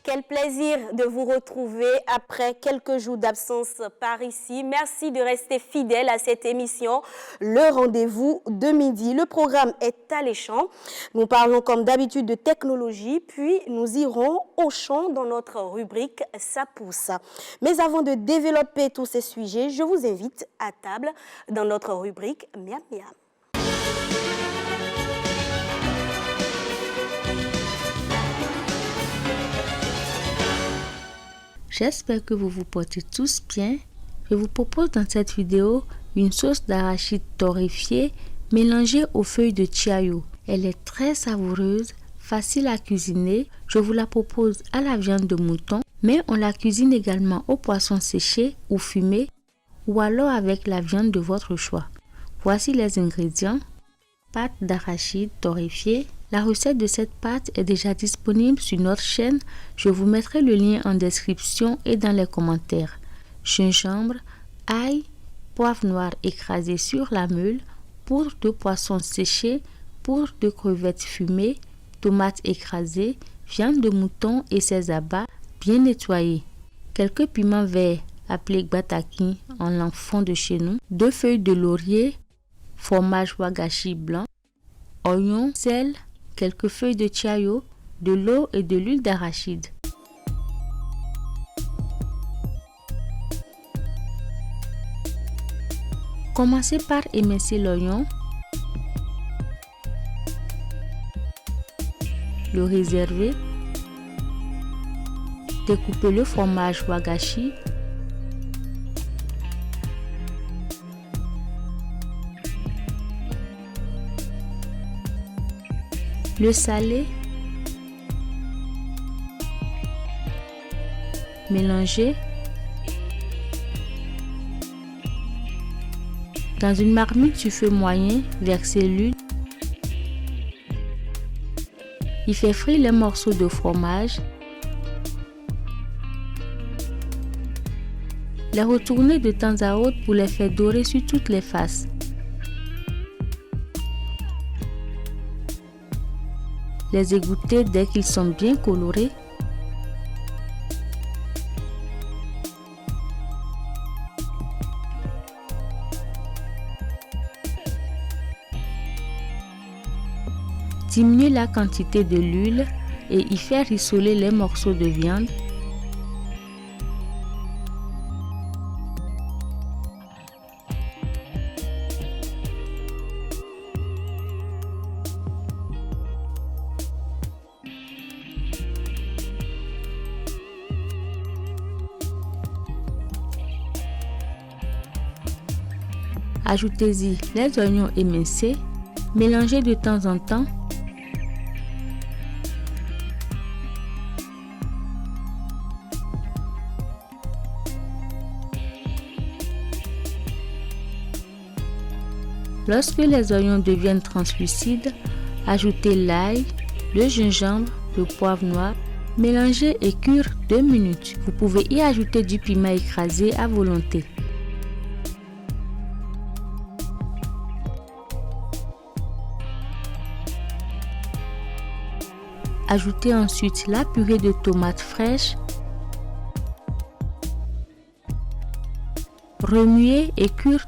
Quel plaisir de vous retrouver après quelques jours d'absence par ici. Merci de rester fidèle à cette émission, le rendez-vous de midi. Le programme est alléchant. Nous parlons comme d'habitude de technologie, puis nous irons au champ dans notre rubrique « Ça pousse ». Mais avant de développer tous ces sujets, je vous invite à table dans notre rubrique « Miam Miam ». J'espère que vous vous portez tous bien. Je vous propose dans cette vidéo une sauce d'arachide torréfiée mélangée aux feuilles de chiayo. Elle est très savoureuse, facile à cuisiner. Je vous la propose à la viande de mouton, mais on la cuisine également au poisson séché ou fumé ou alors avec la viande de votre choix. Voici les ingrédients. Pâte d'arachide torréfiée. La recette de cette pâte est déjà disponible sur notre chaîne. Je vous mettrai le lien en description et dans les commentaires. Gingembre, ail, poivre noir écrasé sur la meule, poudre de poisson séché, poudre de crevettes fumées, tomates écrasées, viande de mouton et ses abats bien nettoyés. Quelques piments verts appelés gbataki en langue fond de chez nous, 2 feuilles de laurier, fromage wagashi blanc, oignons, sel, quelques feuilles de chiayo, de l'eau et de l'huile d'arachide. Commencez par émincer l'oignon, le réserver, découpez le fromage wagashi, le saler, mélanger. Dans une marmite sur feu moyen, versez l'huile. Y fait frire les morceaux de fromage. Les retourner de temps à autre pour les faire dorer sur toutes les faces. Les égoutter dès qu'ils sont bien colorés. Diminuez la quantité de l'huile et y faire rissoler les morceaux de viande. Ajoutez-y les oignons émincés, mélangez de temps en temps. Lorsque les oignons deviennent translucides, ajoutez l'ail, le gingembre, le poivre noir, mélangez et cuire 2 minutes. Vous pouvez y ajouter du piment écrasé à volonté. Ajoutez ensuite la purée de tomates fraîches. Remuez et cuire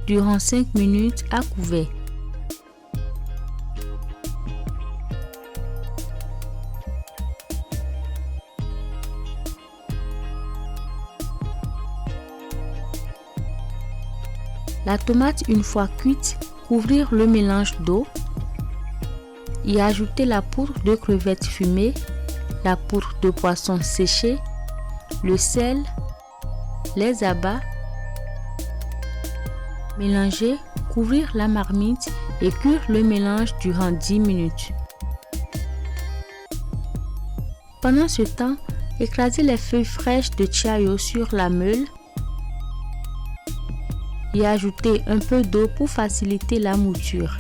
durant 5 minutes à couvert. La tomate une fois cuite, couvrir le mélange d'eau. Y ajouter la poudre de crevettes fumées, la poudre de poisson séché, le sel, les abats. Mélanger, couvrir la marmite et cuire le mélange durant 10 minutes. Pendant ce temps, écrasez les feuilles fraîches de chiayo sur la meule. et ajoutez un peu d'eau pour faciliter la mouture.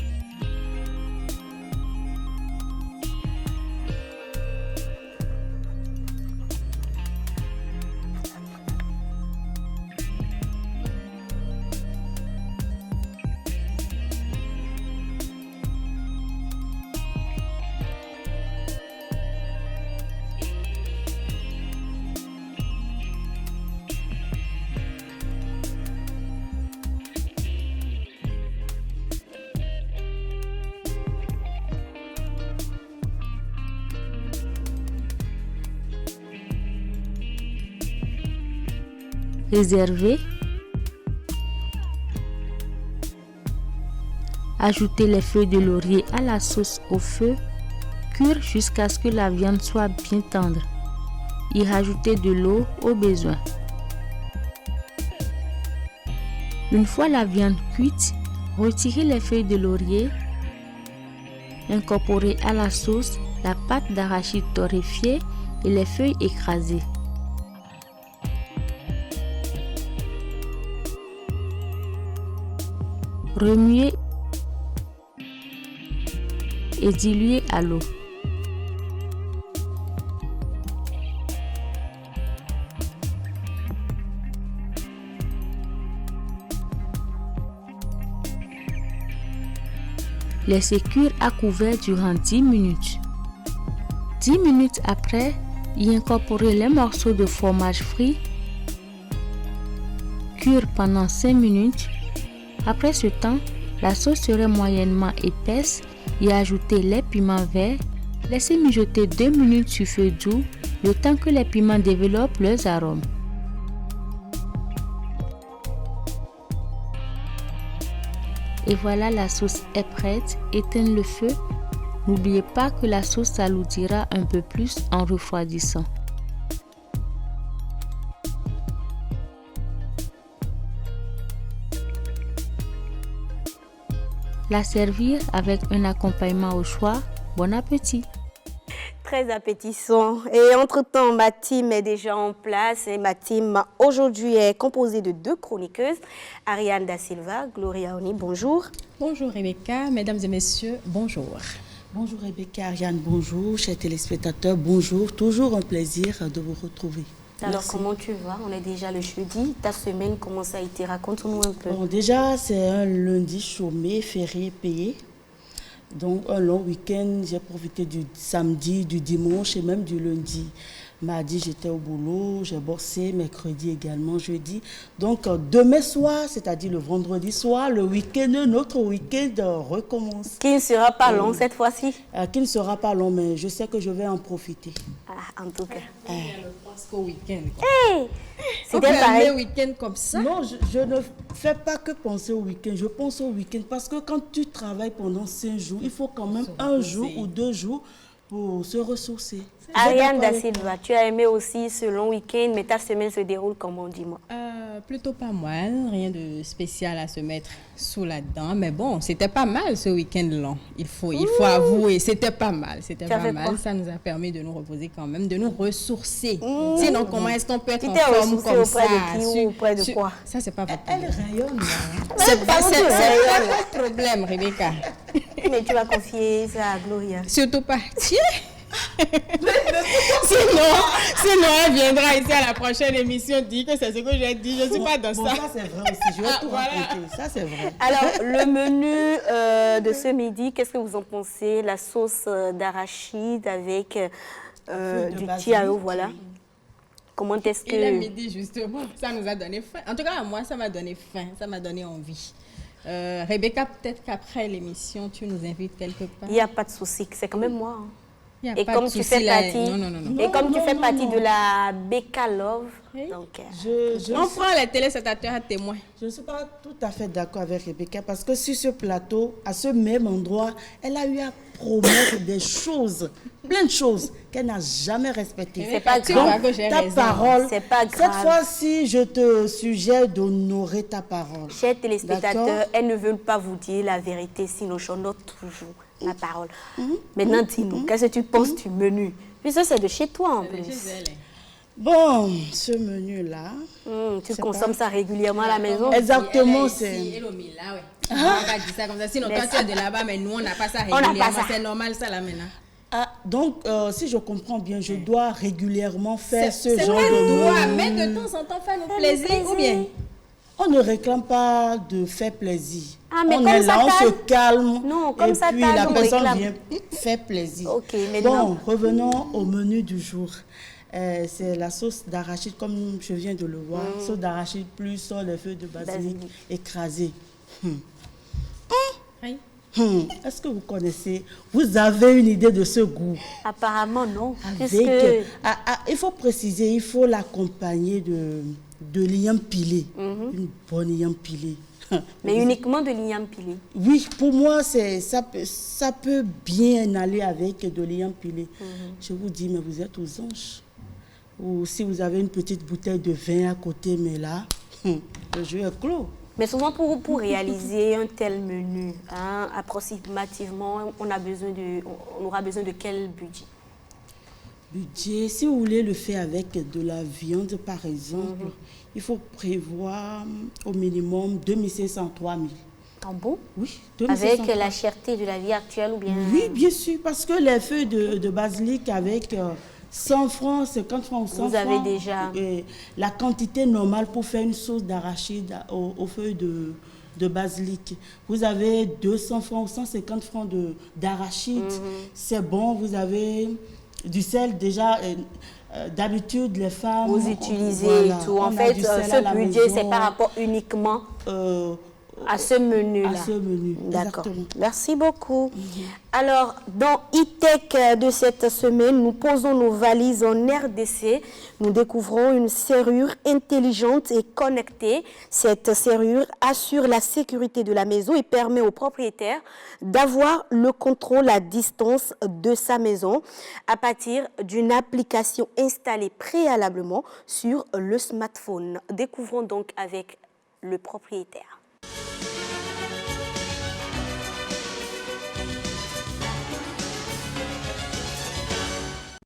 Réservez. Ajoutez les feuilles de laurier à la sauce au feu. Cuire jusqu'à ce que la viande soit bien tendre. Y rajoutez de l'eau au besoin. Une fois la viande cuite, retirez les feuilles de laurier. Incorporez à la sauce la pâte d'arachide torréfiée et les feuilles écrasées. Remuez et diluez à l'eau. Laissez cuire à couvert durant 10 minutes. 10 minutes après, y incorporez les morceaux de fromage frit. Cuire pendant 5 minutes. Après ce temps, la sauce serait moyennement épaisse. Y ajoutez les piments verts. Laissez mijoter 2 minutes sur feu doux, le temps que les piments développent leurs arômes. Et voilà, la sauce est prête. Éteignez le feu. N'oubliez pas que la sauce s'alourdira un peu plus en refroidissant. La servir avec un accompagnement au choix. Bon appétit! Très appétissant. Et entre-temps, ma team est déjà en place. Et ma team aujourd'hui est composée de 2 chroniqueuses. Ariane Da Silva, Gloria Oni, bonjour. Bonjour Rebecca, mesdames et messieurs, bonjour. Bonjour Rebecca, Ariane, bonjour, chers téléspectateurs, bonjour. Toujours un plaisir de vous retrouver. Alors, Merci. comment tu vas? On est déjà le jeudi. Ta semaine, comment ça a été? Raconte-nous un peu. Bon, déjà, c'est un lundi chômé, férié, payé. Donc, un long week-end, j'ai profité du samedi, du dimanche et même du lundi. Mardi, j'étais au boulot, j'ai bossé, mercredi également, jeudi. Donc, demain soir, c'est-à-dire le vendredi soir, le week-end, notre week-end recommence. Qui ne sera pas long cette fois-ci? Qui ne sera pas long, mais je sais que je vais en profiter. Ah, en tout cas. Je pense qu'au week-end. C'était pareil. Le week-end comme ça. Non, je ne fais pas que penser au week-end. Je pense au week-end parce que quand tu travailles pendant 5 jours, il faut quand même un jour ou 2 jours pour se ressourcer. Ariane Da Silva, tu as aimé aussi ce long week-end, mais ta semaine se déroule comment, dis-moi? Plutôt pas mal, rien de spécial à se mettre sous la dent. Mais bon, c'était pas mal ce week-end long. Il faut avouer, c'était pas mal. C'était Tu as pas fait mal. quoi? Ça nous a permis de nous reposer quand même, de nous ressourcer. Sinon, comment est-ce qu'on peut être Tu en t'es forme ressourcée comme auprès ça de qui ou auprès de quoi? Ça, c'est pas votre Elle problème. rayonne. Là. C'est pas Comment tu rayonnes? votre problème, Rebecca. Mais tu vas confier ça à Gloria. Surtout pas. Tiens. sinon, elle viendra ici à la prochaine émission dire que c'est ce que j'ai dit. Je ne suis pas dans Bon, ça. ça c'est vrai aussi. Je vais tout voilà. raconter. Ça c'est vrai. Alors, le menu de ce midi, qu'est-ce que vous en pensez? La sauce d'arachide avec Feuille de du basilic. tiao, voilà. Comment est-ce Il est que... midi, justement. Ça nous a donné faim. En tout cas, moi, ça m'a donné faim. Ça m'a donné envie. Rebecca, peut-être qu'après l'émission, tu nous invites quelque part. Il n'y a pas de souci, c'est quand même moi. Hein. Il y a Et pas comme de tu souci, fais là. partie, Non. et comme tu Non, fais non, partie non. de la Becca Love, Oui. donc On prend les téléspectateurs à témoin. Je ne suis pas tout à fait d'accord avec Rebecca parce que sur ce plateau, à ce même endroit, elle a eu à promettre des choses, plein de choses qu'elle n'a jamais respectées. C'est pas Tu grave. vois que j'ai Ta raison. parole, C'est pas cette grave. fois-ci, je te suggère d'honorer ta parole. chers téléspectateurs, D'accord. elles ne veulent pas vous dire la vérité, sinon je note toujours la parole. Maintenant, dis-nous, qu'est-ce que tu penses du menu? Puisque c'est de chez toi en plus. Bon, ce menu-là... tu consommes ça régulièrement à la maison? Exactement, c'est... Elomila, ouais. On va dire ça comme ça. Sinon, toi, tu es de là-bas, mais nous, on n'a pas ça régulièrement. C'est normal, ça, là, maintenant. Ah, donc, si je comprends bien, je dois régulièrement faire ce genre de... C'est vrai, mais de temps en temps, faire nos plaisirs, ou bien? On ne réclame pas de faire plaisir. Ah, mais on comme est ça là, on se calme. Non, comme et ça puis la personne réclame. vient faire plaisir. Ok, maintenant. Bon, revenons au menu du jour. C'est la sauce d'arachide, comme je viens de le voir. Sauce d'arachide plus les feuilles de basilic écrasées. Est-ce que vous connaissez, vous avez une idée de ce goût? Apparemment, non. Il faut préciser, il faut l'accompagner de l'igname pilé. Une bonne igname pilée. Mais uniquement de l'igname pilé? Oui, pour moi, ça peut bien aller avec de l'igname pilé. Je vous dis, mais vous êtes aux anges. Ou si vous avez une petite bouteille de vin à côté, mais là, le jeu est clos. Mais souvent, pour réaliser un tel menu, approximativement, on aura besoin de quel budget? Budget, si vous voulez le faire avec de la viande, par exemple, il faut prévoir au minimum 2500 3000. Ah bon? Oui, 2500. Avec la cherté de la vie actuelle ou bien? Oui, bien sûr, parce que les feuilles de basilic avec 100 francs, 50 francs ou 100 francs. Vous avez déjà... la quantité normale pour faire une sauce d'arachide aux feuilles de basilic. Vous avez 200 francs ou 150 francs d'arachide. C'est bon, vous avez du sel déjà... d'habitude, les femmes... Vous utilisez et tout. En fait, ce budget, c'est par rapport uniquement à ce menu-là. À ce menu, d'accord. Exactement. Merci beaucoup. Alors, dans e-tech de cette semaine, nous posons nos valises en RDC. Nous découvrons une serrure intelligente et connectée. Cette serrure assure la sécurité de la maison et permet au propriétaire d'avoir le contrôle à distance de sa maison à partir d'une application installée préalablement sur le smartphone. Découvrons donc avec le propriétaire.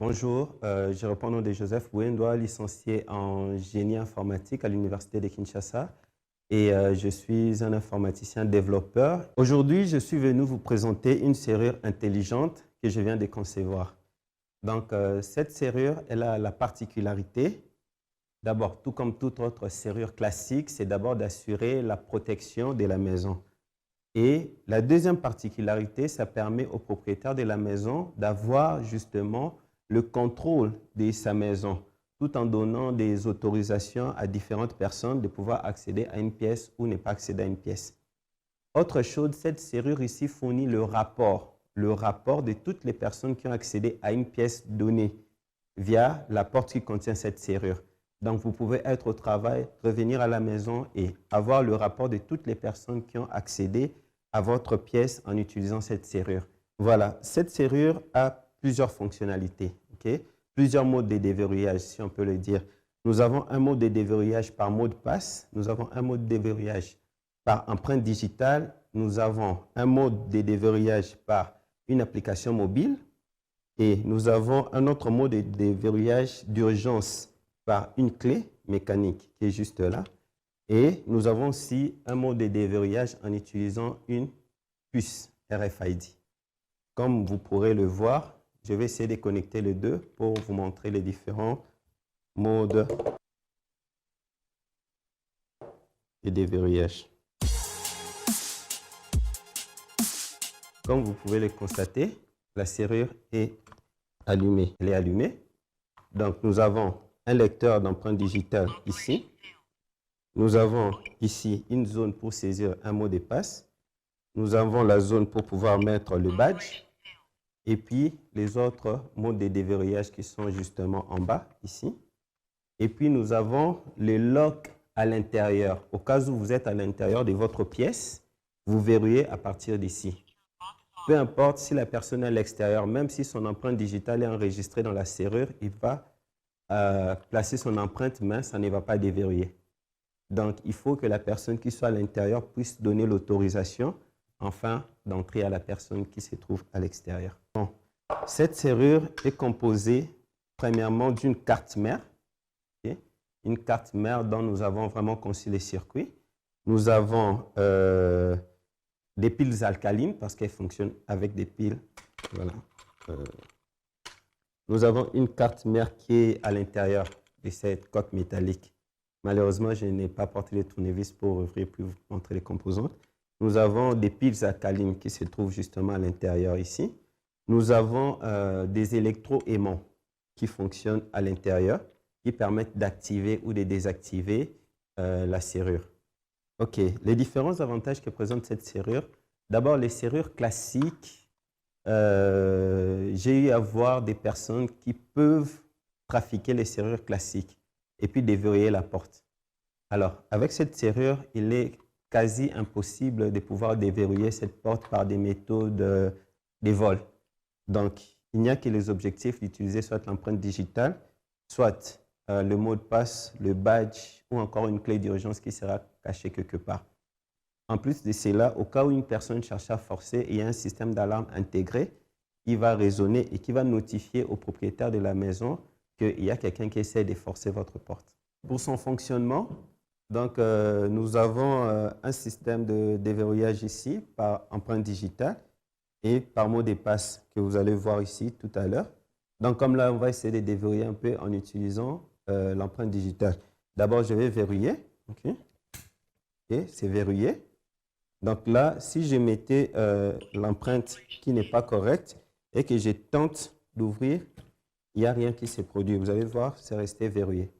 Bonjour, je réponds au nom de Joseph Bouendoa, licencié en génie informatique à l'Université de Kinshasa et je suis un informaticien développeur. Aujourd'hui, je suis venu vous présenter une serrure intelligente que je viens de concevoir. Donc, cette serrure, elle a la particularité, d'abord, tout comme toute autre serrure classique, c'est d'abord d'assurer la protection de la maison. Et la deuxième particularité, ça permet au propriétaire de la maison d'avoir justement le contrôle de sa maison, tout en donnant des autorisations à différentes personnes de pouvoir accéder à une pièce ou ne pas accéder à une pièce. Autre chose, cette serrure ici fournit le rapport de toutes les personnes qui ont accédé à une pièce donnée via la porte qui contient cette serrure. Donc, vous pouvez être au travail, revenir à la maison et avoir le rapport de toutes les personnes qui ont accédé à votre pièce en utilisant cette serrure. Voilà, cette serrure a plusieurs fonctionnalités, plusieurs modes de déverrouillage, si on peut le dire. Nous avons un mode de déverrouillage par mot de passe, nous avons un mode de déverrouillage par empreinte digitale, nous avons un mode de déverrouillage par une application mobile et nous avons un autre mode de déverrouillage d'urgence par une clé mécanique qui est juste là. Et nous avons aussi un mode de déverrouillage en utilisant une puce RFID. Comme vous pourrez le voir, je vais essayer de connecter les deux pour vous montrer les différents modes de déverrouillage. Comme vous pouvez le constater, la serrure est allumée. Elle est allumée. Donc, nous avons un lecteur d'empreinte digitale ici. Nous avons ici une zone pour saisir un mot de passe. Nous avons la zone pour pouvoir mettre le badge. Et puis, les autres modes de déverrouillage qui sont justement en bas, ici. Et puis, nous avons le lock à l'intérieur. Au cas où vous êtes à l'intérieur de votre pièce, vous verrouillez à partir d'ici. Peu importe si la personne est à l'extérieur, même si son empreinte digitale est enregistrée dans la serrure, il va placer son empreinte, mais ça ne va pas déverrouiller. Donc, il faut que la personne qui soit à l'intérieur puisse donner l'autorisation, enfin, d'entrer à la personne qui se trouve à l'extérieur. Bon. Cette serrure est composée, premièrement, d'une carte mère. une carte mère dont nous avons vraiment conçu les circuits. Nous avons des piles alcalines parce qu'elles fonctionnent avec des piles. Voilà. Nous avons une carte mère qui est à l'intérieur de cette coque métallique. Malheureusement, je n'ai pas porté les tournevis pour ouvrir puis vous montrer les composantes. Nous avons des piles alcalines qui se trouvent justement à l'intérieur ici. Nous avons des électroaimants qui fonctionnent à l'intérieur, qui permettent d'activer ou de désactiver la serrure. OK, les différents avantages que présente cette serrure. D'abord, les serrures classiques, j'ai eu à voir des personnes qui peuvent trafiquer les serrures classiques et puis déverrouiller la porte. Alors, avec cette serrure, il est quasi impossible de pouvoir déverrouiller cette porte par des méthodes de vol. Donc, il n'y a que les objectifs d'utiliser soit l'empreinte digitale, soit le mot de passe, le badge ou encore une clé d'urgence qui sera cachée quelque part. En plus de cela, au cas où une personne cherche à forcer, il y a un système d'alarme intégré qui va résonner et qui va notifier au propriétaire de la maison qu'il y a quelqu'un qui essaie de forcer votre porte. Pour son fonctionnement, donc, nous avons un système de déverrouillage ici par empreinte digitale et par mot de passe que vous allez voir ici tout à l'heure. Donc, comme là, on va essayer de déverrouiller un peu en utilisant l'empreinte digitale. D'abord, je vais verrouiller. OK, c'est verrouillé. Donc là, si je mettais l'empreinte qui n'est pas correcte et que je tente d'ouvrir, il n'y a rien qui se produit. Vous allez voir, c'est resté verrouillé.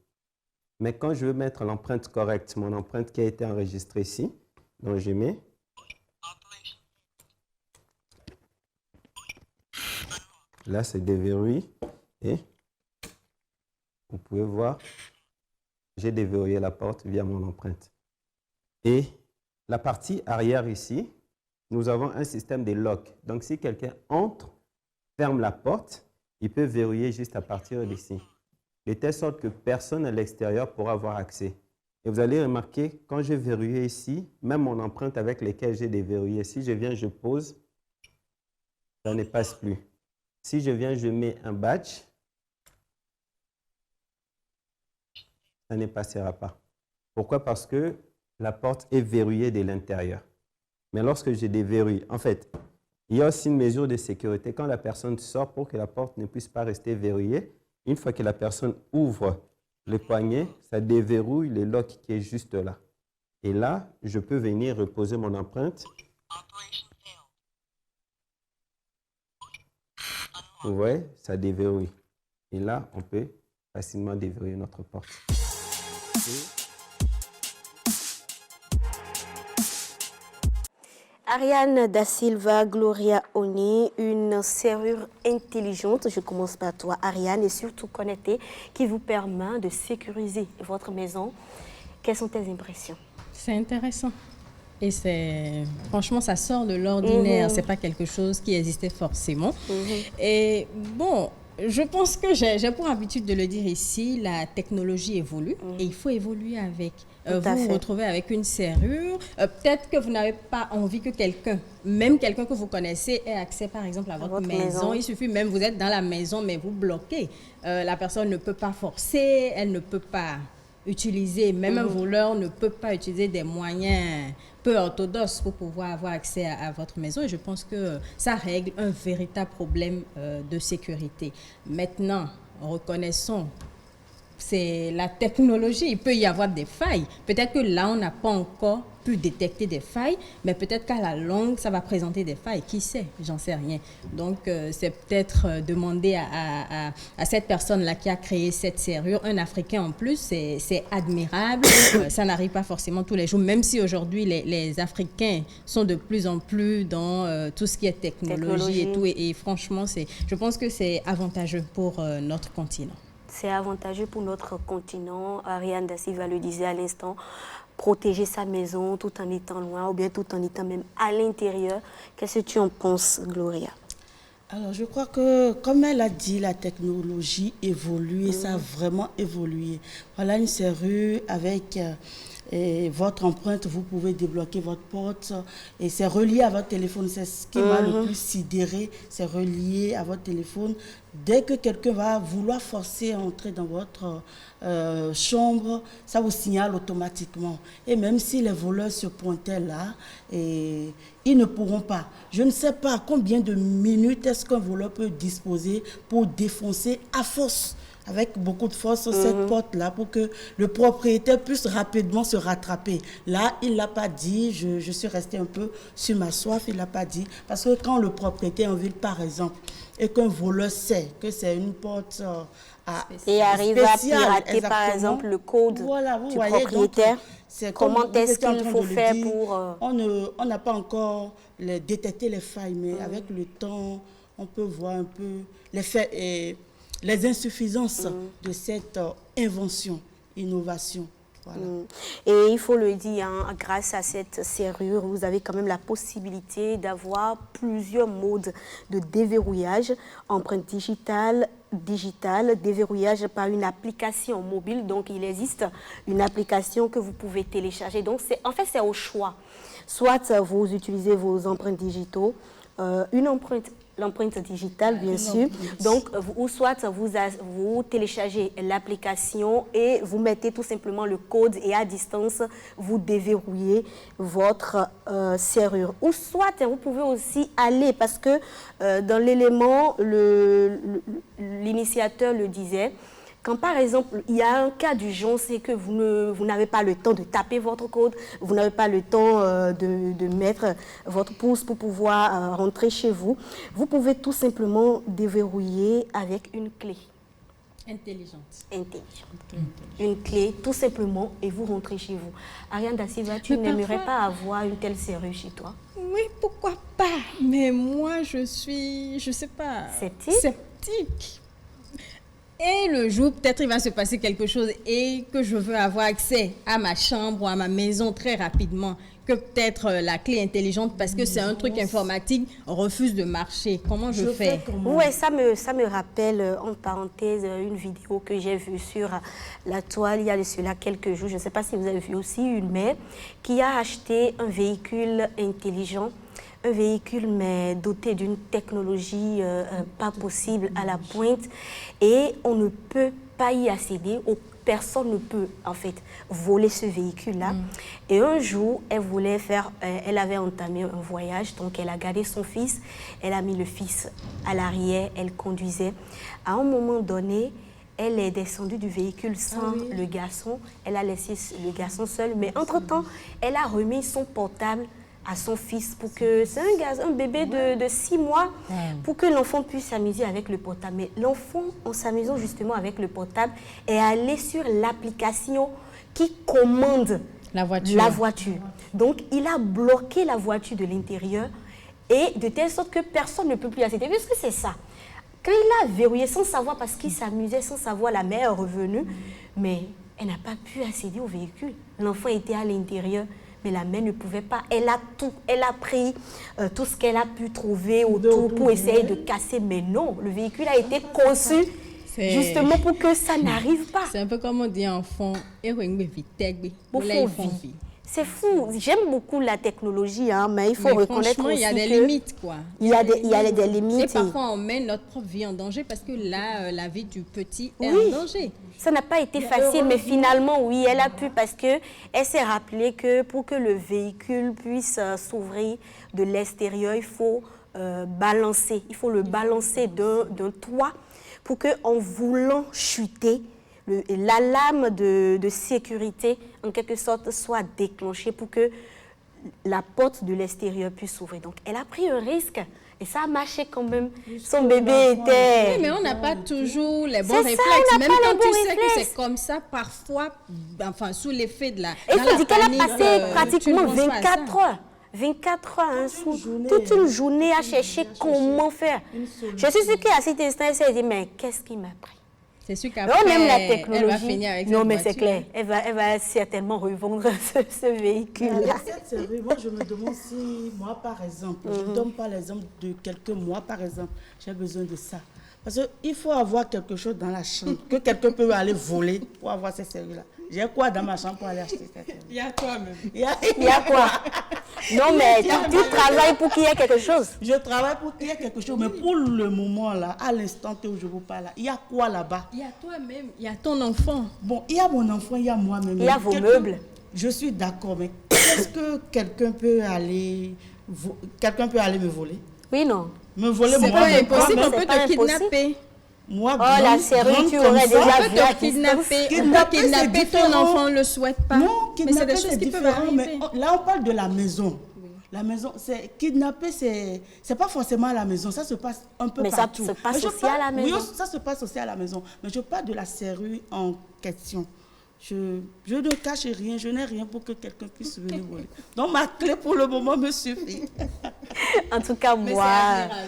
Mais quand je veux mettre l'empreinte correcte, mon empreinte qui a été enregistrée ici, donc je mets. Là, c'est déverrouillé. Et vous pouvez voir, j'ai déverrouillé la porte via mon empreinte. Et la partie arrière ici, nous avons un système de lock. Donc, si quelqu'un entre, ferme la porte, il peut verrouiller juste à partir d'ici. De telle sorte que personne à l'extérieur pourra avoir accès. Et vous allez remarquer, quand j'ai verrouillé ici, même mon empreinte avec laquelle j'ai déverrouillé, si je viens, je pose, ça ne passe plus. Si je viens, je mets un badge, ça ne passera pas. Pourquoi? Parce que la porte est verrouillée de l'intérieur. Mais lorsque je déverrouille, en fait, il y a aussi une mesure de sécurité. Quand la personne sort, pour que la porte ne puisse pas rester verrouillée, une fois que la personne ouvre le poignet, ça déverrouille le lock qui est juste là. Et là, je peux venir reposer mon empreinte. Vous voyez, ça déverrouille. Et là, on peut facilement déverrouiller notre porte. Ariane Da Silva, Gloria Oni, une serrure intelligente, je commence par toi Ariane, et surtout connectée, qui vous permet de sécuriser votre maison. Quelles sont tes impressions? C'est intéressant. Et franchement, ça sort de l'ordinaire. C'est pas quelque chose qui existait forcément. Et bon, je pense que j'ai pour habitude de le dire ici, la technologie évolue et il faut évoluer avec. Vous vous retrouvez avec une serrure. Peut-être que vous n'avez pas envie que même quelqu'un que vous connaissez, ait accès par exemple à votre maison. Il suffit même, vous êtes dans la maison, mais vous bloquez. La personne ne peut pas forcer, elle ne peut pas utiliser, même un voleur ne peut pas utiliser des moyens peu orthodoxes pour pouvoir avoir accès à votre maison. Et je pense que ça règle un véritable problème de sécurité. Maintenant, reconnaissons, c'est la technologie, il peut y avoir des failles. Peut-être que là, on n'a pas encore pu détecter des failles, mais peut-être qu'à la longue, ça va présenter des failles. Qui sait? J'en sais rien. Donc, c'est peut-être demander à cette personne-là qui a créé cette serrure, un Africain en plus, c'est admirable. Ça n'arrive pas forcément tous les jours, même si aujourd'hui, les Africains sont de plus en plus dans tout ce qui est technologie et tout. Et franchement, je pense que c'est avantageux pour notre continent. C'est avantageux pour notre continent. Ariane Da Silva le disait à l'instant, protéger sa maison tout en étant loin ou bien tout en étant même à l'intérieur. Qu'est-ce que tu en penses, Gloria? Alors, je crois que, comme elle a dit, la technologie évolue et ça a vraiment évolué. Voilà une serrure avec Et votre empreinte, vous pouvez débloquer votre porte et c'est relié à votre téléphone. C'est ce qui m'a le plus sidéré, c'est relié à votre téléphone. Dès que quelqu'un va vouloir forcer à entrer dans votre chambre, ça vous signale automatiquement. Et même si les voleurs se pointaient là, ils ne pourront pas. Je ne sais pas combien de minutes est-ce qu'un voleur peut disposer pour défoncer à force, avec beaucoup de force, cette porte-là, pour que le propriétaire puisse rapidement se rattraper. Là, il ne l'a pas dit, je suis restée un peu sur ma soif, il ne l'a pas dit. Parce que quand le propriétaire en ville, par exemple, et qu'un voleur sait que c'est une porte et arrive à pirater, exactement, par exemple, le code du propriétaire, comment est-ce qu'il faut faire pour... On n'a pas encore détecté les failles, mais avec le temps, on peut voir un peu les faits et les insuffisances de cette invention, innovation. Voilà. Et il faut le dire, hein, grâce à cette serrure, vous avez quand même la possibilité d'avoir plusieurs modes de déverrouillage, empreinte digitale, déverrouillage par une application mobile. Donc, il existe une application que vous pouvez télécharger. Donc, c'est au choix. Soit vous utilisez vos empreintes digitaux, l'empreinte digitale, bien sûr. Donc, ou soit vous téléchargez l'application et vous mettez tout simplement le code et à distance, vous déverrouillez votre serrure. Ou soit, vous pouvez aussi aller, parce que dans l'élément, l'initiateur le disait, quand par exemple, il y a un cas d'urgence et que vous n'avez pas le temps de taper votre code, vous n'avez pas le temps de mettre votre pouce pour pouvoir rentrer chez vous, vous pouvez tout simplement déverrouiller avec une clé. Intelligente. Une clé, tout simplement, et vous rentrez chez vous. Ariane Da Silva, tu n'aimerais pas avoir une telle serrure chez toi? Oui, pourquoi pas? Mais moi, je sais pas... Sceptique. Et le jour, peut-être il va se passer quelque chose et que je veux avoir accès à ma chambre ou à ma maison très rapidement, que peut-être la clé intelligente, parce que c'est un truc informatique, refuse de marcher. Comment je fais? Oui, ça me rappelle, en parenthèse, une vidéo que j'ai vue sur la toile il y a de cela quelques jours. Je ne sais pas si vous avez vu aussi une mère qui a acheté un véhicule intelligent. Un véhicule, mais doté d'une technologie pas possible, à la pointe, et on ne peut pas y accéder, personne ne peut en fait voler ce véhicule-là. Et un jour, elle avait entamé un voyage, donc elle a gardé son fils, elle a mis le fils à l'arrière, elle conduisait. À un moment donné, elle est descendue du véhicule sans le garçon, elle a laissé le garçon seul, mais entre-temps, elle a remis son portable à son fils pour que, c'est un bébé de 6 mois, pour que l'enfant puisse s'amuser avec le portable. Mais l'enfant, en s'amusant justement avec le portable, est allé sur l'application qui commande la voiture. Donc, il a bloqué la voiture de l'intérieur et de telle sorte que personne ne peut plus accéder. Puisque c'est ça. Quand il a verrouillé sans savoir, parce qu'il s'amusait sans savoir, la mère est revenue, mais elle n'a pas pu accéder au véhicule. L'enfant était à l'intérieur. Mais la mère ne pouvait pas. Elle a pris tout ce qu'elle a pu trouver autour pour essayer de casser. Mais non, le véhicule a été conçu justement pour que ça n'arrive pas. C'est un peu comme on dit enfant. C'est fou. J'aime beaucoup la technologie, hein, mais il faut reconnaître aussi il y a des limites, quoi. Il y a des limites. Et parfois, on met notre propre vie en danger parce que là, la vie du petit est en danger. Ça n'a pas été facile, mais finalement, oui, elle a pu, parce qu'elle s'est rappelée que pour que le véhicule puisse s'ouvrir de l'extérieur, il faut balancer. Il faut le balancer d'un toit pour qu'en voulant chuter, l'alarme de sécurité, en quelque sorte, soit déclenchée pour que la porte de l'extérieur puisse s'ouvrir. Donc, elle a pris un risque. Et ça a marché quand même. Son bébé était... Oui, mais on n'a pas toujours les bons réflexes. Même quand tu sais que c'est comme ça, parfois, enfin, sous l'effet de la... Et il faut dire qu'elle a passé pratiquement 24 heures. 24 heures, hein, toute une journée à chercher comment faire. Je suis sûre qu'à cet instant, elle s'est dit, mais qu'est-ce qui m'a pris? C'est sûr qu'après, elle va finir avec non, mais c'est clair. Elle va certainement revendre ce véhicule-là. Moi, je me demande si, moi, par exemple, je ne donne pas l'exemple de quelques mois, par exemple, j'ai besoin de ça. Parce qu'il faut avoir quelque chose dans la chambre, que quelqu'un peut aller voler pour avoir ces serrures-là. J'ai quoi dans ma chambre pour aller acheter cette serrure? Il y a quoi même? Il y a quoi? Non, mais tu travailles pour qu'il y ait quelque chose. Je travaille pour qu'il y ait quelque chose, mais pour le moment, là, à l'instant où je vous parle, là, il y a quoi là-bas? Il y a toi-même, il y a ton enfant. Bon, il y a mon enfant, il y a moi-même. Il y a vos meubles. Je suis d'accord, mais est-ce que quelqu'un peut aller me voler? Oui, non. Me voler C'est moi, pas mais impossible, mais on c'est peut pas te impossible. kidnapper. Moi, Oh, la serrure, tu aurais déjà On vu peut à te kidnapper, distance. on peut kidnapper ton différent. enfant, on ne le souhaite pas. Non, mais c'est kidnapper, des choses c'est qui peuvent différent. Mais arriver. là, on parle de la maison. La maison, kidnapper, c'est pas forcément à la maison, ça se passe un peu Mais ça partout. se passe Mais je aussi à la maison. Oui, ça se passe aussi à la maison. Mais je parle de la serrure en question. Je ne cache rien, je n'ai rien pour que quelqu'un puisse venir voler. Donc ma clé pour le moment me suffit. En tout cas, Mais moi,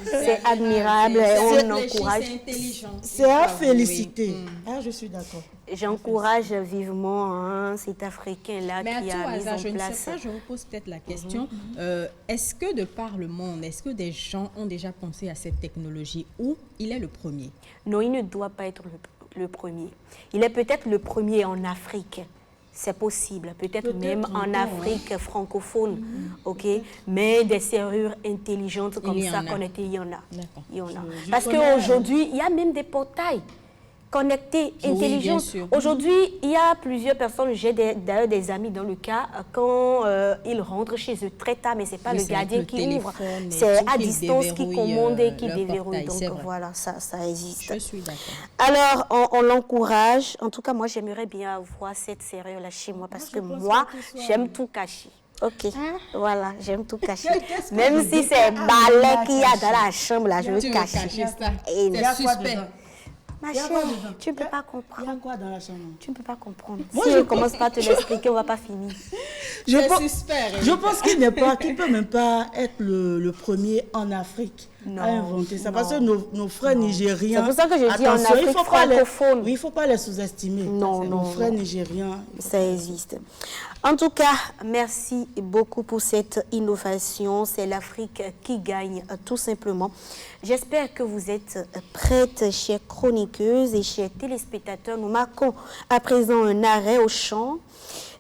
c'est admirable et on encourage. C'est intelligent. C'est à féliciter. Ah, je suis d'accord. J'encourage vivement cet Africain-là Mais à qui tout a mis hasard, en je ne place. sais pas, je vous pose peut-être la question. Est-ce que de par le monde, est-ce que des gens ont déjà pensé à cette technologie ou il est le premier? Non, il ne doit pas être le premier. Il est peut-être le premier en Afrique. C'est possible, peut-être même en Afrique francophone, ok. Mais des serrures intelligentes comme ça connectées, il y en a. Il y en a. Parce qu'aujourd'hui, il y a même des portails connectés, intelligents. Aujourd'hui, il y a plusieurs personnes, j'ai d'ailleurs des amis dans le cas, quand ils rentrent chez eux très tard, mais ce n'est pas le gardien qui ouvre, c'est à distance qui commande et qui déverrouille. Donc voilà, ça existe. Je suis d'accord. Alors, on l'encourage. En tout cas, moi, j'aimerais bien avoir cette serrure-là chez moi parce que moi, j'aime tout cacher. Ok, voilà, j'aime tout cacher. Même si c'est balai qu'il y a dans la chambre, là, je veux cacher. Et c'est suspect. Ma chère, tu ne peux pas comprendre. Il y a quoi dans la chambre? Tu ne peux pas comprendre. Si je ne commence pas à te l'expliquer, on ne va pas finir. Je pense qu'il ne peut même pas être le premier en Afrique à inventer ça. Parce que nos frères nigériens... C'est pour ça que je dis en Afrique francophone. Oui, il ne faut pas les sous-estimer. Nos frères nigériens... Ça existe. En tout cas, merci beaucoup pour cette innovation. C'est l'Afrique qui gagne, tout simplement. J'espère que vous êtes prêtes, chères chroniqueuses et chers téléspectateurs. Nous marquons à présent un arrêt au chant.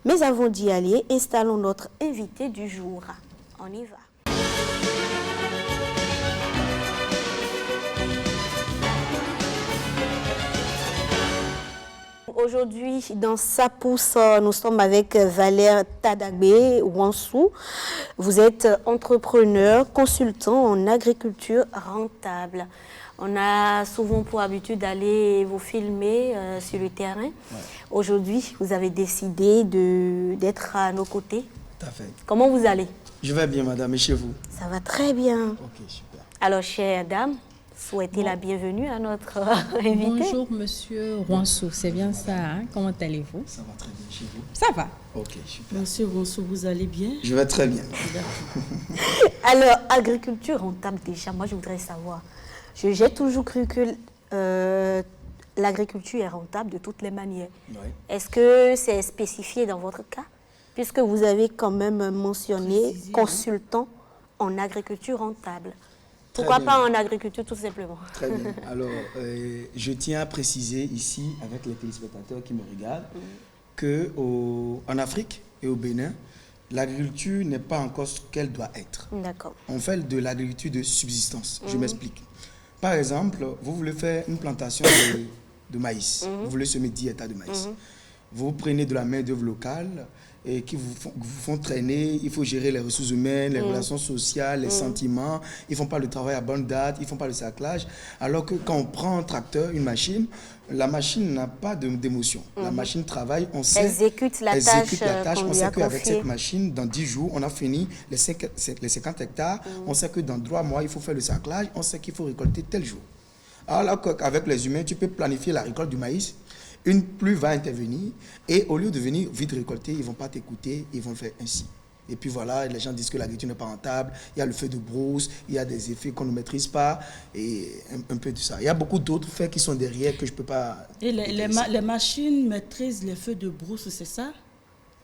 Mais avant d'y aller, installons notre invité du jour. On y va. Aujourd'hui, dans Sapousse, nous sommes avec Valère Tadagbe Wansou. Vous êtes entrepreneur, consultant en agriculture rentable. On a souvent pour habitude d'aller vous filmer sur le terrain. Ouais. Aujourd'hui, vous avez décidé d'être à nos côtés. Tout à fait. Comment vous allez? Je vais bien, madame, et chez vous? Ça va très bien. Ok, super. Alors, chère dame, souhaitez la bienvenue à notre invité. Bonjour, monsieur Wansou, c'est bien ça, hein? Comment allez-vous? Ça va très bien, chez vous? Ça va. Ok, super. Monsieur Wansou, vous allez bien? Je vais très bien. Alors, agriculture rentable, déjà, moi, je voudrais savoir. J'ai toujours cru que l'agriculture est rentable de toutes les manières. Ouais. Est-ce que c'est spécifié dans votre cas? Puisque vous avez quand même mentionné consultant en agriculture rentable. Pourquoi pas en agriculture, tout simplement? Très bien. Alors, je tiens à préciser ici, avec les téléspectateurs qui me regardent, qu'en Afrique et au Bénin, l'agriculture n'est pas encore ce qu'elle doit être. D'accord. On fait de l'agriculture de subsistance. Je m'explique. Par exemple, vous voulez faire une plantation de maïs. Vous voulez semer 10 hectares de maïs. Vous prenez de la main-d'œuvre locale et qui vous font traîner. Il faut gérer les ressources humaines, les relations sociales, les sentiments. Ils ne font pas le travail à bonne date, ils ne font pas le saclage. Alors que quand on prend un tracteur, une machine, la machine n'a pas d'émotion. La machine travaille, on sait... Exécute la tâche on sait qu'avec cette machine, dans 10 jours, on a fini les 50 hectares. On sait que dans 3 mois, il faut faire le saclage. On sait qu'il faut récolter tel jour. Alors qu'avec les humains, tu peux planifier la récolte du maïs. Une pluie va intervenir et au lieu de venir vite récolter, ils ne vont pas t'écouter, ils vont le faire ainsi. Et puis voilà, les gens disent que l'agriculture n'est pas rentable, il y a le feu de brousse, il y a des effets qu'on ne maîtrise pas et un peu de ça. Il y a beaucoup d'autres faits qui sont derrière que je ne peux pas... Et les machines maîtrisent les feux de brousse, c'est ça?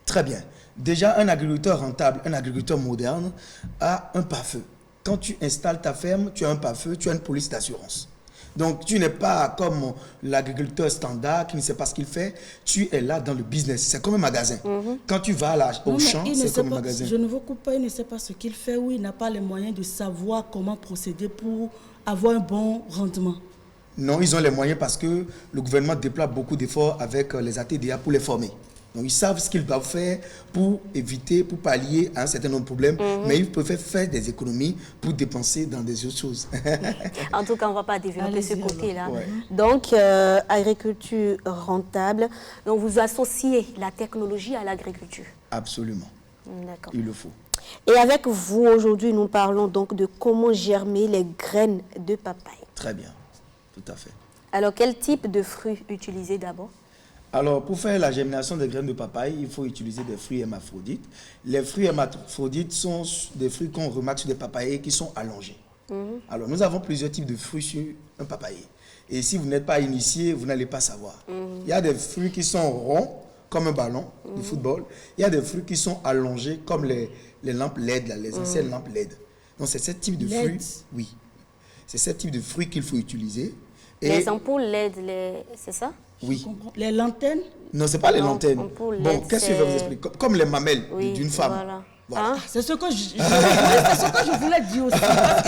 Très bien. Déjà, un agriculteur rentable, un agriculteur moderne a un pare-feu. Quand tu installes ta ferme, tu as un pare-feu, tu as une police d'assurance. Donc, tu n'es pas comme l'agriculteur standard qui ne sait pas ce qu'il fait. Tu es là dans le business. C'est comme un magasin. Quand tu vas là, au champ, c'est comme un magasin. Je ne vous coupe pas, il ne sait pas ce qu'il fait ou il n'a pas les moyens de savoir comment procéder pour avoir un bon rendement. Non, ils ont les moyens parce que le gouvernement déploie beaucoup d'efforts avec les ATDA pour les former. Donc, ils savent ce qu'ils doivent faire pour éviter, pour pallier à un certain nombre de problèmes, mais ils peuvent faire des économies pour dépenser dans des autres choses. En tout cas, on ne va pas développer ce côté-là. Ouais. Donc, agriculture rentable. Donc, vous associez la technologie à l'agriculture. Absolument. D'accord. Il le faut. Et avec vous, aujourd'hui, nous parlons donc de comment germer les graines de papaye. Très bien. Tout à fait. Alors, quel type de fruits utiliser d'abord? Alors, pour faire la germination des graines de papaye, il faut utiliser des fruits hermaphrodites. Les fruits hermaphrodites sont des fruits qu'on remarque sur des papayers qui sont allongés. Alors, nous avons plusieurs types de fruits sur un papayer. Et si vous n'êtes pas initié, vous n'allez pas savoir. Il y a des fruits qui sont ronds, comme un ballon de football. Il y a des fruits qui sont allongés, comme les lampes LED, là, les anciennes lampes LED. Donc, c'est ce type de fruits. Oui. C'est ce type de fruits qu'il faut utiliser. Et Les ampoules LED, c'est ça? oui. Les lanternes? Non, ce n'est pas les Non, lanternes. ampoule Bon, LED, qu'est-ce que je vais vous expliquer? Comme les mamelles Oui, d'une femme. Voilà. Voilà. Hein? C'est ce que je voulais dire aussi. Parce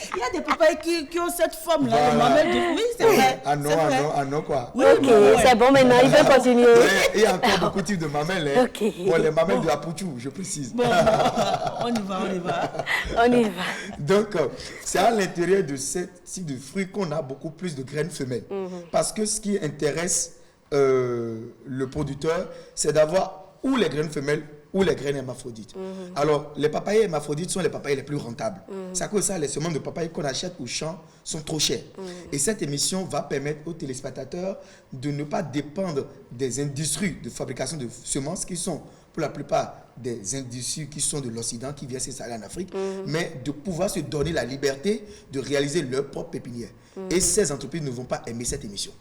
qu'il y a des papayes qui ont cette forme-là, Voilà. les mamelles de... Oui, c'est vrai. Ah non, c'est vrai. ah non, quoi. Oui, Ok, c'est bon maintenant, il peut continuer. Mais il y a encore beaucoup de types de mamelles. Hein. Ok. Bon, les mamelles de Apouchou, je précise. Bon, on y va. On y va. Donc, c'est à l'intérieur de ce type de fruits qu'on a beaucoup plus de graines femelles. Parce que ce qui intéresse le producteur, c'est d'avoir ou les graines femelles ou les graines hermaphrodites. Alors, les papayers hermaphrodites sont les papayers les plus rentables. C'est à cause de ça, les semences de papaye qu'on achète au champ sont trop chères. Et cette émission va permettre aux téléspectateurs de ne pas dépendre des industries de fabrication de semences qui sont, pour la plupart, des industries qui sont de l'Occident, qui viennent s'installer en Afrique, mais de pouvoir se donner la liberté de réaliser leur propre pépinière. Et ces entreprises ne vont pas aimer cette émission.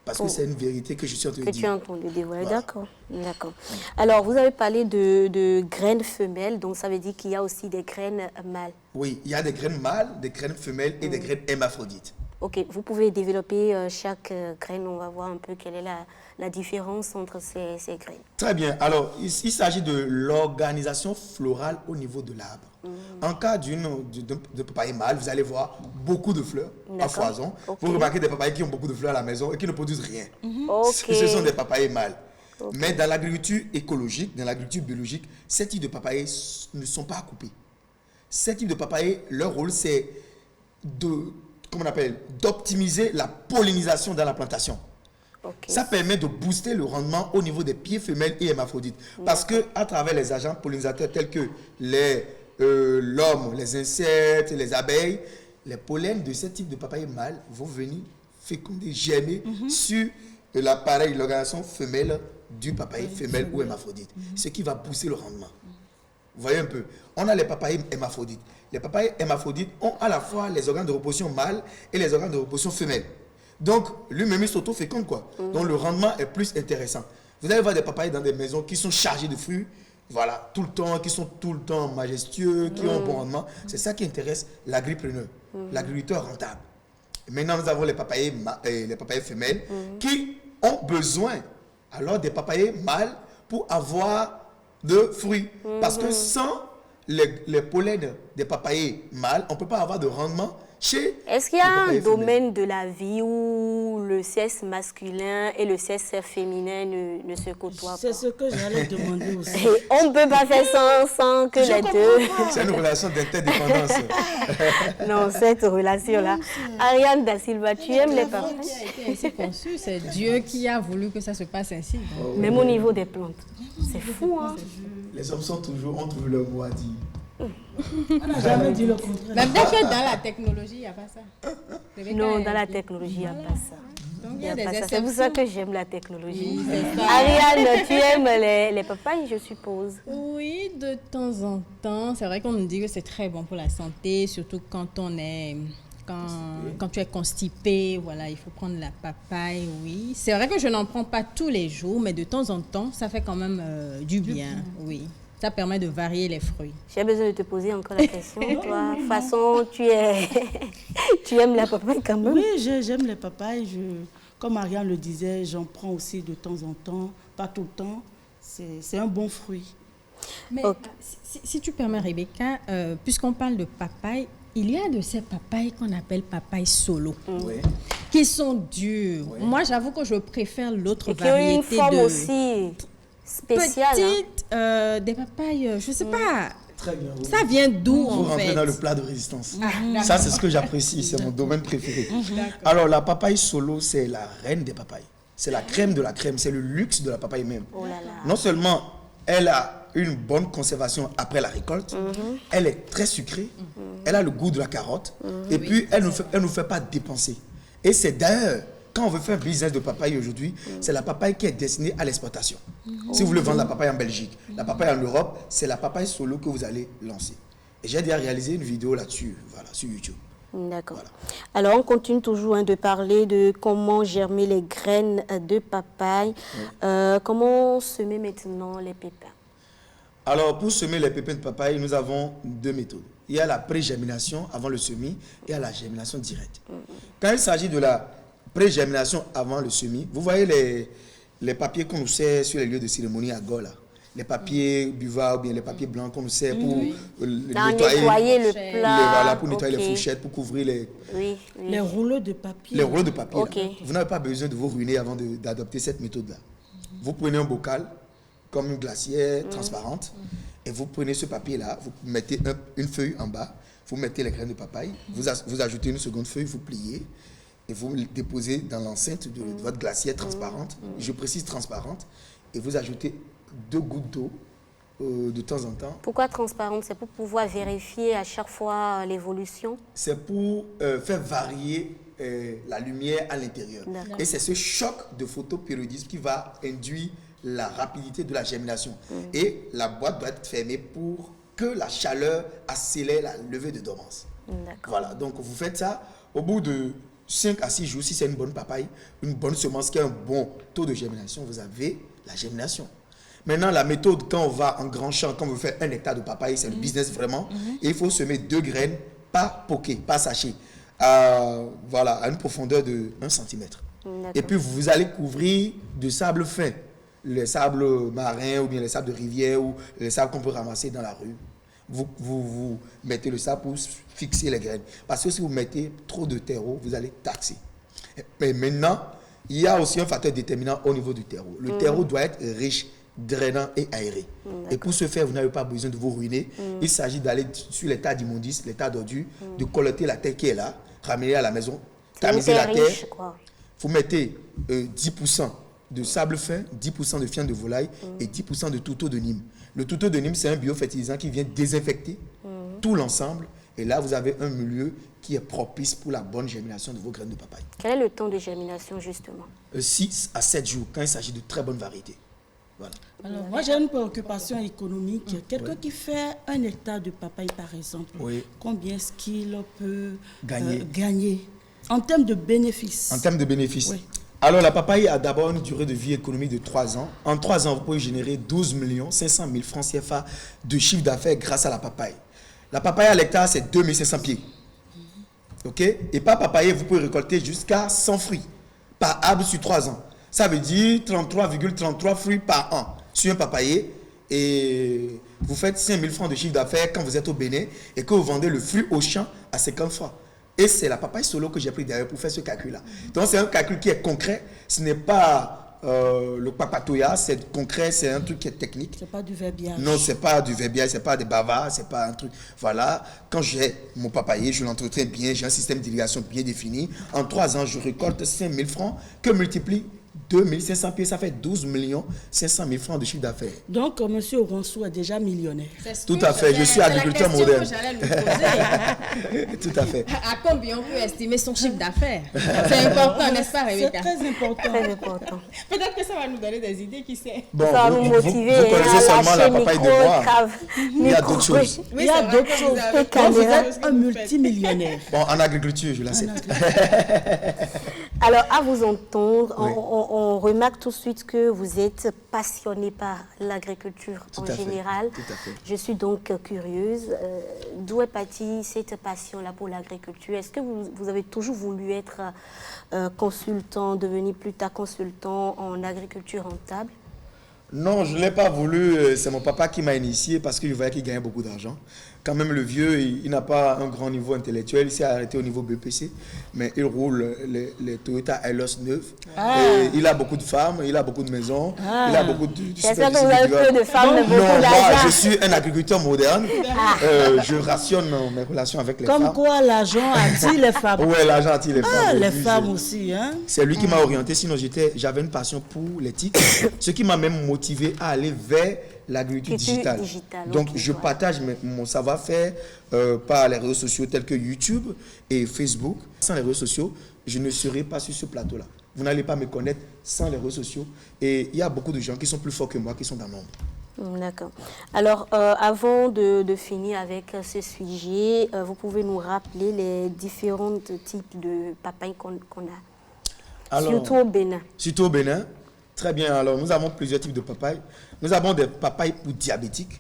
Parce que c'est une vérité que je suis en train de Que dire. tu es en train de dévoiler, Voilà. d'accord. Alors, vous avez parlé de graines femelles, donc ça veut dire qu'il y a aussi des graines mâles. Oui, il y a des graines mâles, des graines femelles et des graines hermaphrodites. Ok, vous pouvez développer chaque graine, on va voir un peu quelle est la différence entre ces graines. Très bien. Alors, il s'agit de l'organisation florale au niveau de l'arbre. En cas de papayer mâle, vous allez voir beaucoup de fleurs à D'accord. foison. Ok. Vous remarquez des papayers qui ont beaucoup de fleurs à la maison et qui ne produisent rien. Ok. Ce sont des papayers mâles. Mais dans l'agriculture écologique, dans l'agriculture biologique, ces types de papayers ne sont pas à couper. Ces types de papayers, leur rôle, c'est d'optimiser la pollinisation dans la plantation. Ok. Ça permet de booster le rendement au niveau des pieds femelles et hermaphrodites. Parce que à travers les agents pollinisateurs tels que l'homme, les insectes, les abeilles, les pollens de ce type de papaye mâle vont venir féconder, germer sur l'appareil, l'organisation femelle du papaye femelle ou hermaphrodite. Ce qui va booster le rendement. Vous voyez un peu. On a les papayers hermaphrodites. Les papayers hermaphrodites ont à la fois les organes de reproduction mâle et les organes de reproduction femelle. Donc, lui-même, il s'auto-féconde, quoi. Donc, le rendement est plus intéressant. Vous allez voir des papayers dans des maisons qui sont chargés de fruits, voilà, tout le temps, qui sont tout le temps majestueux, qui ont un bon rendement. C'est ça qui intéresse l'agripreneur, l'agriculteur rentable. Maintenant, nous avons les papayers femelles qui ont besoin, alors, des papayers mâles pour avoir de fruits. Parce que sans les pollens des papayers mâles, on ne peut pas avoir de rendement chez Est-ce qu'il y a les un papayers domaine de la vie où le sexe masculin et le sexe féminin ne se côtoient pas? C'est ce que j'allais demander aussi. Et on ne peut pas faire sans que les deux... C'est une relation d'interdépendance. Non, cette relation-là. Ariane Da Silva, tu aimes les papayes? Qui a été ainsi conçu, c'est Dieu qui a voulu que ça se passe ainsi. Donc, Même au niveau des plantes. C'est fou, hein? Les hommes ont toujours leur mot à dire. On n'a jamais dit le contraire. mais peut-être que dans la technologie, il n'y a pas ça. Non, dans la technologie, il n'y a pas ça. Donc, Il y a pas ça. C'est pour exceptions. ça que j'aime la technologie. Oui, c'est ça. Ariane, tu aimes les papayes, je suppose? Oui, de temps en temps. C'est vrai qu'on nous dit que c'est très bon pour la santé, surtout quand tu es constipé, voilà, il faut prendre la papaye, oui. C'est vrai que je n'en prends pas tous les jours, mais de temps en temps, ça fait quand même du bien, oui. Ça permet de varier les fruits. J'ai besoin de te poser encore la question. Toi, de toute façon, tu aimes la papaye quand même? Oui, j'aime les papayes. Comme Marianne le disait, j'en prends aussi de temps en temps, pas tout le temps. C'est un bon fruit. Mais si tu permets, Rebecca, puisqu'on parle de papaye, il y a de ces papayes qu'on appelle papayes solo, qui sont dures. Oui. Moi, j'avoue que je préfère l'autre variété. Qui ont une forme aussi spéciale. Petites, des papayes, je ne sais pas. Très bien. Ça vient d'où, en fait? Vous rentrez dans le plat de résistance. Ça, c'est ce que j'apprécie. C'est mon domaine préféré. Alors, la papaye solo, c'est la reine des papayes. C'est la crème de la crème. C'est le luxe de la papaye même. Oh là là. Non seulement elle a une bonne conservation après la récolte, elle est très sucrée, elle a le goût de la carotte, et puis elle ne nous fait pas dépenser. Et c'est d'ailleurs, quand on veut faire un business de papaye aujourd'hui, c'est la papaye qui est destinée à l'exportation. Si vous voulez vendre la papaye en Belgique, la papaye en Europe, c'est la papaye solo que vous allez lancer. Et j'ai déjà réalisé une vidéo là-dessus, voilà, sur YouTube. D'accord. Voilà. Alors, on continue toujours de parler de comment germer les graines de papaye. Comment semer maintenant les pépins? Alors, pour semer les pépins de papaye, nous avons deux méthodes. Il y a la pré-germination avant le semis et il y a la germination directe. Quand il s'agit de la pré-germination avant le semis, vous voyez les papiers qu'on nous sert sur les lieux de cérémonie à Gola. Les papiers buvables ou bien les papiers blancs qu'on nous sert pour nettoyer le plat. Voilà, pour nettoyer les fourchettes, pour couvrir les... Les rouleaux de papier. Les rouleaux de papier. Okay. Vous n'avez pas besoin de vous ruiner avant d'adopter cette méthode-là. Vous prenez un bocal, comme une glacière transparente, et vous prenez ce papier-là, vous mettez une feuille en bas, vous mettez les graines de papaye, vous ajoutez une seconde feuille, vous pliez, et vous le déposez dans l'enceinte de votre glacière transparente, je précise transparente, et vous ajoutez 2 gouttes d'eau de temps en temps. Pourquoi transparente? C'est pour pouvoir vérifier à chaque fois l'évolution? C'est pour faire varier la lumière à l'intérieur. Et c'est ce choc de photopériodisme qui va induire la rapidité de la germination. Et la boîte doit être fermée pour que la chaleur accélère la levée de dormance. Voilà, donc vous faites ça au bout de 5 à 6 jours, si c'est une bonne papaye, une bonne semence qui a un bon taux de germination, vous avez la germination. Maintenant, la méthode, quand on va en grand champ, quand on veut faire 1 hectare de papaye, c'est le business vraiment, et il faut semer 2 graines par poquet, par sachet, voilà, à une profondeur de 1 cm. Et puis, vous allez couvrir de sable fin, les sables marins ou bien les sables de rivière ou les sables qu'on peut ramasser dans la rue. Vous mettez le sable pour fixer les graines. Parce que si vous mettez trop de terreau, vous allez taxer. Mais maintenant, il y a aussi un facteur déterminant au niveau du terreau. Le terreau doit être riche, drainant et aéré. Et pour ce faire, vous n'avez pas besoin de vous ruiner. Il s'agit d'aller sur les tas d'immondices, les tas d'ordures, de collecter la terre qui est là, ramener à la maison, tamiser la terre. Vous mettez 10% de sable fin, 10% de fiente de volaille et 10% de touteau de Nîmes. Le touteau de Nîmes, c'est un biofertilisant qui vient désinfecter tout l'ensemble. Et là, vous avez un milieu qui est propice pour la bonne germination de vos graines de papaye. Quel est le temps de germination, justement? 6 à 7 jours, quand il s'agit de très bonnes variétés. Voilà. Alors, moi, j'ai une préoccupation économique. Quelqu'un qui fait 1 hectare de papaye, par exemple, combien est-ce qu'il peut gagner en termes de bénéfices? En termes de bénéfices. Alors, la papaye a d'abord une durée de vie économique de 3 ans. En 3 ans, vous pouvez générer 12 500 000 francs CFA de chiffre d'affaires grâce à la papaye. La papaye à l'hectare, c'est 2500 pieds. OK? Et par papaye, vous pouvez récolter jusqu'à 100 fruits par arbre sur 3 ans. Ça veut dire 33,33 fruits par an sur un papayer. Et vous faites 5 000 francs de chiffre d'affaires quand vous êtes au Bénin et que vous vendez le fruit au champ à 50 francs. Et c'est la papaye solo que j'ai pris derrière pour faire ce calcul-là. Donc c'est un calcul qui est concret. Ce n'est pas le papatoya, c'est concret, c'est un truc qui est technique. C'est pas du verbiage. Non, c'est pas du verbiage, c'est pas des bavards, c'est pas un truc. Voilà, quand j'ai mon papayer, je l'entretiens bien, j'ai un système d'irrigation bien défini. En 3 ans, je récolte 5 000 francs que multiplie 2500 pieds, ça fait 12 500 000 francs de chiffre d'affaires. Donc, M. Ouansou est déjà millionnaire. Tout à fait, je suis agriculteur moderne. Tout à fait. À combien on peut estimer son chiffre d'affaires? C'est important, n'est-ce pas, Rebecca? C'est très important. Très important. Peut-être que ça va nous donner des idées, qui sait. Bon, ça va vous motiver. Vous connaissez seulement la papaye de bois. Il y a d'autres choses. Il y a d'autres choses. Quand vous êtes un multimillionnaire. Bon, en agriculture, je la sais. Alors, à vous entendre, Oui. on remarque tout de suite que vous êtes passionné par l'agriculture Tout en à fait, général. tout à fait. Je suis donc curieuse. D'où est partie cette passion-là pour l'agriculture? Est-ce que vous avez toujours voulu être consultant, devenir plus tard consultant en agriculture rentable? Non, je ne l'ai pas voulu. C'est mon papa qui m'a initié parce que je voyais qu'il gagnait beaucoup d'argent. Quand même, le vieux, il n'a pas un grand niveau intellectuel. Il s'est arrêté au niveau BPC. Mais il roule les Toyota Hilux 9. Et il a beaucoup de femmes, il a beaucoup de maisons. Il a beaucoup de... J'espère que vous avez peu de femmes, mais beaucoup Non, moi, d'argent. je suis un agriculteur moderne. Je rationne mes relations avec les Comme femmes. quoi l'argent attire les femmes. Ouais, l'argent attire les femmes. Ah, les Aujourd'hui, femmes aussi, hein. c'est lui qui m'a orienté, sinon j'avais une passion pour l'éthique, ce qui m'a même motivé à aller vers l'agriculture digitale. Donc ok, je ouais. partage mon savoir-faire par les réseaux sociaux tels que YouTube et Facebook. Sans les réseaux sociaux, je ne serais pas sur ce plateau-là. Vous n'allez pas me connaître sans les réseaux sociaux. Et il y a beaucoup de gens qui sont plus forts que moi, qui sont dans l'ombre. D'accord. Alors, avant de finir avec ce sujet, vous pouvez nous rappeler les différents types de papayes qu'on a, Alors, surtout au Bénin. Surtout au Bénin. Très bien. Alors, nous avons plusieurs types de papayes. Nous avons des papayes pour diabétiques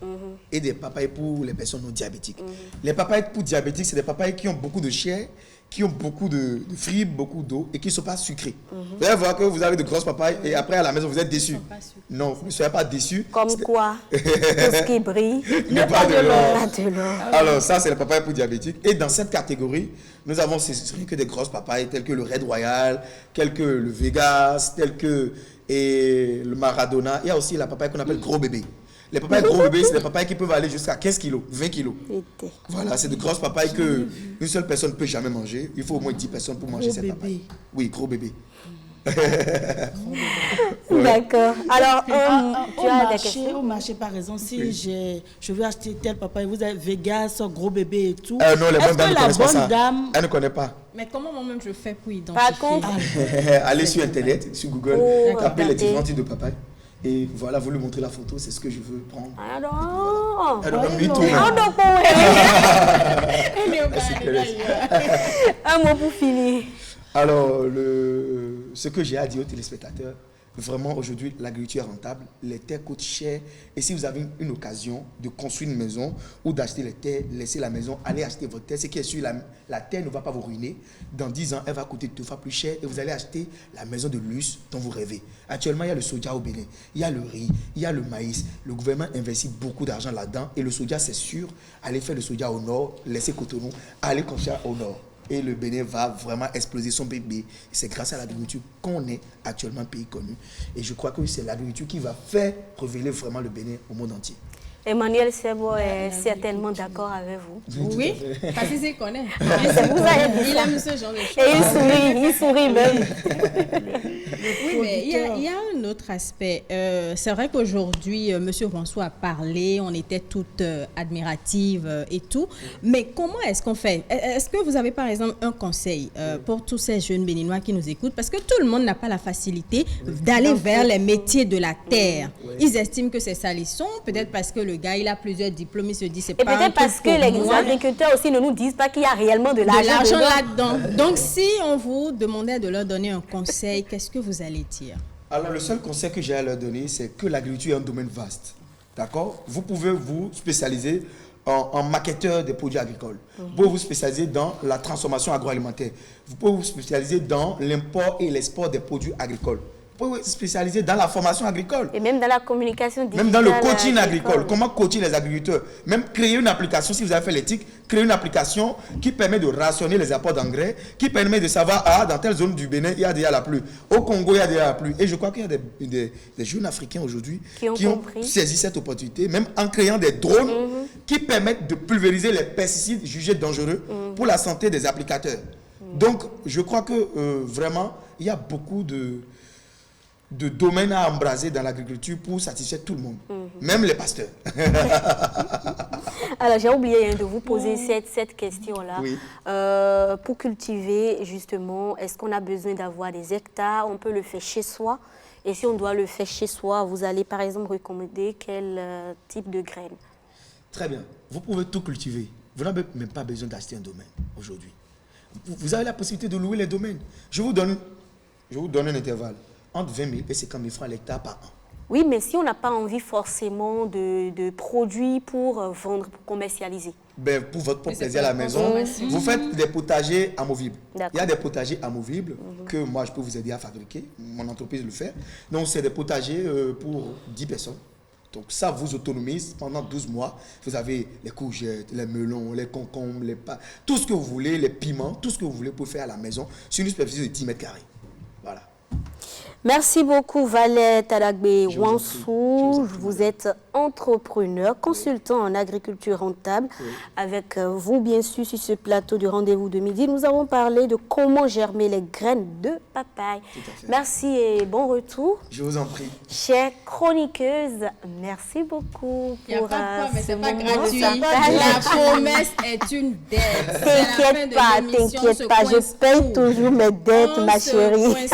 et des papayes pour les personnes non diabétiques. Les papayes pour diabétiques, c'est des papayes qui ont beaucoup de chair, qui ont beaucoup de fibres, beaucoup d'eau et qui ne sont pas sucrées. Vous allez voir que vous avez de grosses papayes et après à la maison, vous êtes déçus. Non, ne soyez pas déçus. Comme quoi, tout ce qui brille, n'est pas de l'or. pas de l'or. Alors ça, c'est les papayes pour diabétiques. Et dans cette catégorie, nous avons ce serait que des grosses papayes telles que le Red Royal, telles que le Vegas, telles que le Maradona. Il y a aussi la papaye qu'on appelle gros bébé. Les papayes gros bébé, c'est des papayes qui peuvent aller jusqu'à 15 kg, 20 kg. Voilà, c'est de grosses papayes qu'une seule personne ne peut jamais manger. Il faut au moins 10 personnes pour manger cette papaye. Oui, gros bébé. D'accord. Alors, tu as des questions? Au marché, par exemple, si je veux acheter tel papaye, vous avez Vegas, gros bébé et tout. Non, les bonnes dames Est-ce que ne la connaissent pas ça. bonne dame... Elle ne connaît pas. Mais comment moi-même je fais pour identifier? Par contre, Allez sur Internet, sur Google, Oh, tapez les regardez. différents types de papayes. Et voilà, vous lui montrez la photo, c'est ce que je veux prendre. alors, Elle donne lui tout. Ah, donc, un mot pour finir. Alors, ce que j'ai à dire aux téléspectateurs, vraiment aujourd'hui, l'agriculture est rentable, les terres coûtent cher. Et si vous avez une occasion de construire une maison ou d'acheter les terres, laissez la maison, allez acheter votre terre. Ce qui est sûr, la terre ne va pas vous ruiner. Dans 10 ans, elle va coûter 2 fois plus cher et vous allez acheter la maison de luxe dont vous rêvez. Actuellement, il y a le soja au Bénin, il y a le riz, il y a le maïs. Le gouvernement investit beaucoup d'argent là-dedans et le soja, c'est sûr, allez faire le soja au nord, laissez Cotonou, allez construire au nord. Et le Bénin va vraiment exploser son bébé. C'est grâce à l'agriculture qu'on est actuellement un pays connu. Et je crois que c'est l'agriculture qui va faire révéler vraiment le Bénin au monde entier. Emmanuel Sebo est certainement d'accord avec vous. Oui, parce qu'il s'y connaît. Vous avez dit Il ça. aime ce genre de choses. Et il sourit même. Oui, mais il y a un autre aspect. C'est vrai qu'aujourd'hui, M. François a parlé, on était toutes admiratives et tout. Mais comment est-ce qu'on fait? Est-ce que vous avez par exemple un conseil pour tous ces jeunes béninois qui nous écoutent? Parce que tout le monde n'a pas la facilité d'aller vers les métiers de la terre. Ils estiment que c'est salissant, peut-être parce que le gars, il a plusieurs diplômes, il se dit c'est Et pas un peut-être truc parce que pour les moi. agriculteurs aussi ne nous disent pas qu'il y a réellement de De l'argent dedans. là-dedans. Donc, si on vous demandait de leur donner un conseil, qu'est-ce que vous allez dire? Alors, le seul conseil que j'ai à leur donner, c'est que l'agriculture est un domaine vaste. D'accord? Vous pouvez vous spécialiser en marketeur des produits agricoles. Vous pouvez vous spécialiser dans la transformation agroalimentaire. Vous pouvez vous spécialiser dans l'import et l'export des produits agricoles. Vous pouvez vous spécialiser dans la formation agricole. Et même dans la communication digitale. Même dans le coaching agricole, comment coacher les agriculteurs. Même créer une application, si vous avez fait l'éthique, créer une application qui permet de rationner les apports d'engrais, qui permet de savoir, dans telle zone du Bénin, il y a déjà la pluie. Au Congo, il y a déjà la pluie. Et je crois qu'il y a des jeunes Africains aujourd'hui qui ont saisi cette opportunité, même en créant des drones qui permettent de pulvériser les pesticides jugés dangereux pour la santé des applicateurs. Donc, je crois que vraiment, il y a beaucoup de domaines à embraser dans l'agriculture pour satisfaire tout le monde, même les pasteurs. Alors, j'ai oublié de vous poser cette question-là. Oui. Pour cultiver, justement, est-ce qu'on a besoin d'avoir des hectares? On peut le faire chez soi. Et si on doit le faire chez soi, vous allez par exemple recommander quel type de graines? Très bien. Vous pouvez tout cultiver. Vous n'avez même pas besoin d'acheter un domaine aujourd'hui. Vous avez la possibilité de louer les domaines. Je vous donne Je vous donne un intervalle. Entre 20 000 et 50 000 francs l'hectare par an. Oui, mais si on n'a pas envie forcément de produits pour vendre, pour commercialiser. Ben, pour votre propre plaisir à la maison, vous faites des potagers amovibles. Il y a des potagers amovibles que moi, je peux vous aider à fabriquer. Mon entreprise le fait. Donc, c'est des potagers pour 10 personnes. Donc, ça vous autonomise pendant 12 mois. Vous avez les courgettes, les melons, les concombres, tout ce que vous voulez, les piments, tout ce que vous voulez pour faire à la maison sur une superficie de 10 mètres carrés. Voilà. Merci beaucoup Valette Adagbe Je vous en Wansou. prie. Vous êtes entrepreneur, consultant en agriculture rentable. Avec vous, bien sûr, sur ce plateau du rendez-vous de midi, nous avons parlé de comment germer les graines de papaye. Tout à fait. Merci et bon retour. Je vous en prie. Chère chroniqueuse, merci beaucoup Il n'y a pour pas de quoi, mais ce c'est pas moment gratuit. de partage. La promesse est une dette. T'inquiète pas, je paye toujours mes dettes, ma chérie.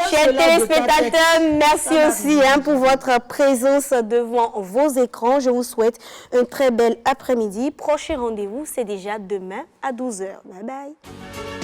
Chers téléspectateurs, merci aussi pour votre présence devant vos écrans. Je vous souhaite un très bel après-midi. Prochain rendez-vous, c'est déjà demain à 12h. Bye bye.